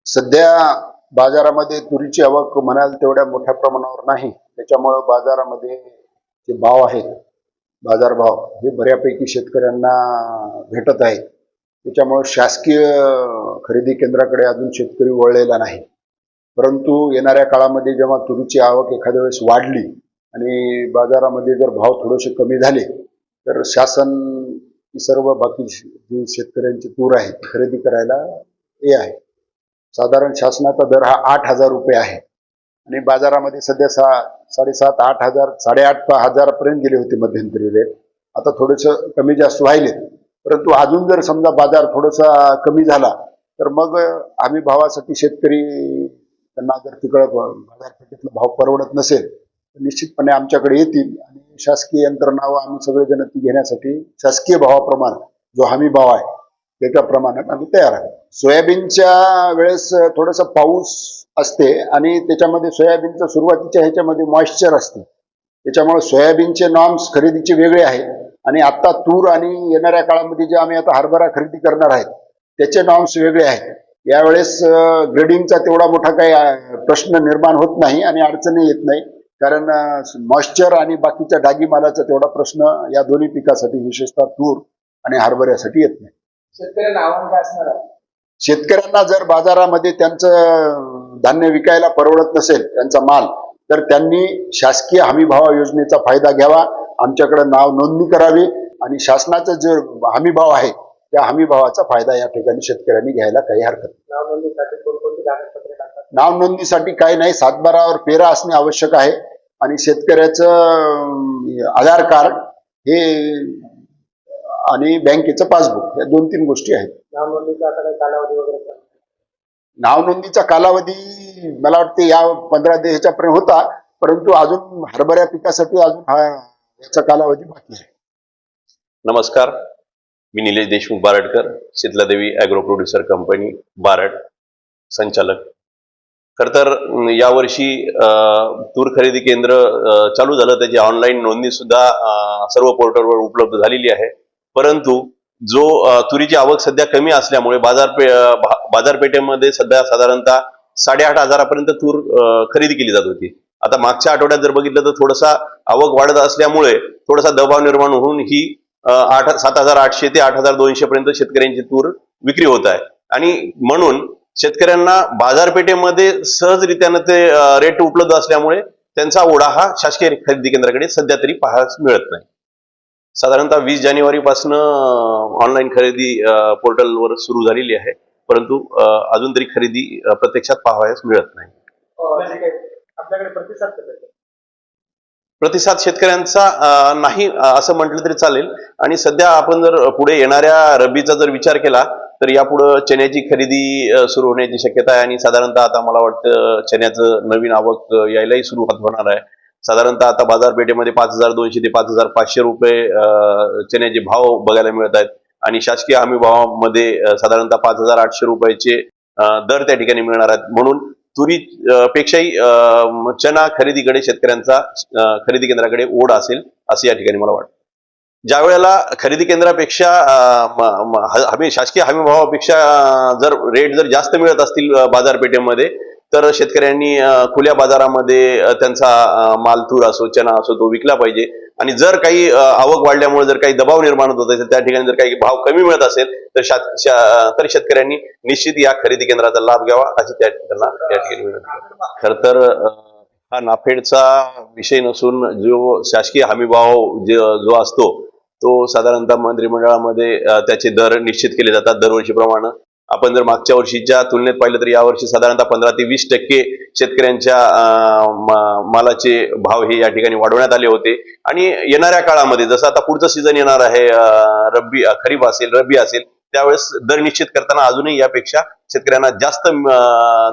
सध्या बाजारामध्ये तुरीची आवक म्हणाल तेवढ्या मोठ्या प्रमाणावर नाही. त्याच्यामुळं बाजारामध्ये जे भाव आहेत, बाजारभाव हे बऱ्यापैकी शेतकऱ्यांना भेटत आहेत. त्याच्यामुळं शासकीय खरेदी केंद्राकडे अजून शेतकरी वळलेला नाही. परंतु येणाऱ्या काळामध्ये जेव्हा तुरीची आवक एखाद्या वेळेस वाढली आणि बाजारामध्ये जर भाव थोडेसे कमी झाले तर शासन ही सर्व बाकी जी शेतकऱ्यांची तूर आहे ती खरेदी करायला हे आहे. साधारण शासनाचा दर हा 8,000 रुपये आहे आणि बाजारामध्ये सध्या 7,500 8,500 1000 गेले होते मध्यंतरी रेट. आता थोडंसं कमी जास्त व्हायले, परंतु अजून जर समजा बाजार थोडासा कमी झाला तर मग हमी भावासाठी शेतकरी त्यांना जर तिकडं बाजारपेठेतला भाव परवडत नसेल तर निश्चितपणे आमच्याकडे येतील आणि शासकीय यंत्रणा व आम्ही सगळेजण ती घेण्यासाठी शासकीय भावाप्रमाणे जो हमी भाव आहे त्याच्याप्रमाणे आम्ही तयार आहे. सोयाबीनच्या वेळेस थोडासा पाऊस असते आणि त्याच्यामध्ये सोयाबीनचं सुरुवातीच्या ह्याच्यामध्ये मॉइश्चर असते. त्याच्यामुळे सोयाबीनचे नॉर्म्स खरेदीचे वेगळे आहेत आणि आता तूर आणि येणाऱ्या काळामध्ये जे आम्ही आता हरभरा खरेदी करणार आहेत त्याचे नॉर्म्स वेगळे आहेत. यावेळेस ग्रेडिंगचा तेवढा मोठा काही प्रश्न निर्माण होत नाही आणि अडचणी येत नाही, कारण मॉइश्चर आणि बाकीच्या डागी मालाचा तेवढा प्रश्न या दोन्ही पिकासाठी विशेषतः तूर आणि हरभऱ्यासाठी येत नाही. शेतकऱ्यांना आव्हान काय असणार आहे? शेतकऱ्यांना जर बाजारामध्ये त्यांचं धान्य विकायला परवडत नसेल त्यांचा माल, तर त्यांनी शासकीय हमी भाव योजनेचा फायदा घ्यावा. आमच्याकडे नाव नोंदणी करावी आणि शासनाचा जो हमी भाव आहे त्या हमी भावाचा फायदा या ठिकाणी शेतकऱ्यांनी घ्यायला काही हरकत नाही. नाव नोंदणीसाठी कोणकोणती कागदपत्रे लागतात? नाव नोंदणीसाठी काही नाही, 7/12 पेरा असणे आवश्यक आहे आणि शेतकऱ्याचं आधार कार्ड हे आणि बँकेचं पासबुक या 2-3 गोष्टी आहेत. नाव नोंदणीचा आता काही कालावधी वगैरे का? नाव नोंदणीचा कालावधी मला वाटते या 15 दिवसापर्यंत होता, परंतु अजून हरभऱ्या पिकासाठी अजून याचा कालावधी बाकी आहे. नमस्कार, मी Nilesh Deshmukh Baradkar, Shitladevi agro producer company Barad संचालक. खर तर यावर्षी तूर खरेदी केंद्र चालू झालं, त्याची ऑनलाईन नोंदणी सुद्धा सर्व पोर्टलवर उपलब्ध झालेली आहे. परंतु जो तुरीची आवक सध्या कमी असल्यामुळे बाजारपेठेमध्ये सध्या साधारणतः 8,500 तूर खरेदी केली जात होती. आता मागच्या आठवड्यात जर बघितलं तर थोडासा आवक वाढत असल्यामुळे थोडासा दबाव निर्माण होऊन ही 7,800 ते 8,200 पर्यंत शेतकऱ्यांची तूर विक्री होत आहे आणि म्हणून शेतकऱ्यांना बाजारपेठेमध्ये सहजरित्यानं ते रेट उपलब्ध असल्यामुळे त्यांचा ओढा हा शासकीय खरेदी केंद्राकडे सध्या तरी पाहायला मिळत नाही. साधारणतः 20 जानेवारीपासून ऑनलाईन खरेदी पोर्टलवर सुरू झालेली आहे, परंतु अजून तरी खरेदी प्रत्यक्षात पाहावयास मिळत नाही. आपल्याकडे प्रतिसाद कसा आहे? प्रतिसाद शेतकऱ्यांचा नाही असं म्हटलं तरी चालेल. आणि सध्या आपण जर पुढे येणाऱ्या रब्बीचा जर विचार केला तर यापुढे चण्याची खरेदी सुरू होण्याची शक्यता आहे आणि साधारणतः आता मला वाटतं चण्याचं नवीन आवक यायलाही सुरुवात होणार आहे. साधारणतः आता बाजारपेठेमध्ये 5,200 ते 5,500 रुपये चण्याचे भाव बघायला मिळत आहेत आणि शासकीय हमी भावामध्ये साधारणतः 5,800 रुपयाचे दर त्या ठिकाणी मिळणार आहेत. म्हणून तुरी पेक्षाही चना खरेदीकडे शेतकऱ्यांचा खरेदी केंद्राकडे ओढ असेल असं या ठिकाणी मला वाटतं. ज्या वेळेला खरेदी केंद्रापेक्षा शासकीय हमी भावापेक्षा जर रेट जर जास्त मिळत असतील बाजारपेठेमध्ये तर शेतकऱ्यांनी खुल्या बाजारामध्ये त्यांचा माल तूर असो चना असो तो विकला पाहिजे. आणि जर काही आवक वाढल्यामुळे जर काही दबाव निर्माण होत असेल, त्या ठिकाणी जर काही भाव कमी मिळत असेल तर शेतकऱ्यांनी निश्चित या खरेदी केंद्राचा लाभ घ्यावा अशी त्यांना या ठिकाणी विनंती आहे. खर तर हा नाफेडचा विषय नसून जो शासकीय हमी भाव जो असतो तो साधारणतः मंत्रिमंडळामध्ये त्याचे दर निश्चित केले जातात दरवर्षीप्रमाणे. आपण जर मागच्या वर्षीच्या तुलनेत पाहिलं तर यावर्षी साधारणतः 15 ते 20% शेतकऱ्यांच्या मालाचे भाव हे या ठिकाणी वाढवण्यात आले होते. आणि येणाऱ्या काळामध्ये जसं आता पुढचं सीझन येणार आहे, खरीप असेल रब्बी असेल, त्यावेळेस दर निश्चित करताना अजूनही यापेक्षा शेतकऱ्यांना जास्त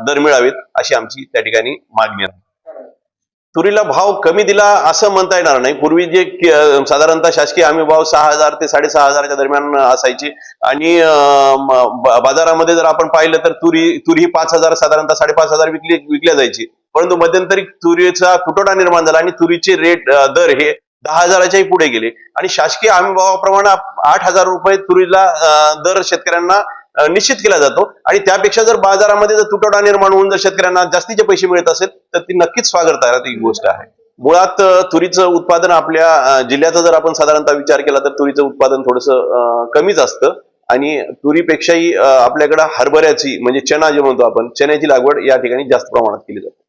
दर मिळावेत अशी आमची त्या ठिकाणी मागणी आहे. तुरीला भाव कमी दिला असं म्हणता येणार नाही. पूर्वी जे साधारणतः शासकीय हमी भाव 6,000 ते 6,500 दरम्यान असायचे आणि बाजारामध्ये जर आपण पाहिलं तर तुरी 5,000 साधारणतः 5,500 विकल्या जायची. परंतु मध्यंतरी तुरीचा तुटवडा निर्माण झाला आणि तुरीचे दर हे 10,000च्याही पुढे गेले आणि शासकीय हमी भावाप्रमाणे 8,000 रुपये तुरीला दर शेतकऱ्यांना निश्चित केला जातो आणि त्यापेक्षा जर बाजारामध्ये जर तुटवडा निर्माण होऊन जर शेतकऱ्यांना जास्तीचे पैसे मिळत असेल तर ती नक्कीच स्वागतार्ह ही गोष्ट आहे. मुळात तुरीचं उत्पादन आपल्या जिल्ह्याचा जर आपण साधारणतः विचार केला तर तुरीचं उत्पादन थोडंसं कमीच असतं आणि तुरीपेक्षाही आपल्याकडे हरभऱ्याची म्हणजे चणा जे म्हणतो आपण चण्याची लागवड या ठिकाणी जास्त प्रमाणात केली जाते.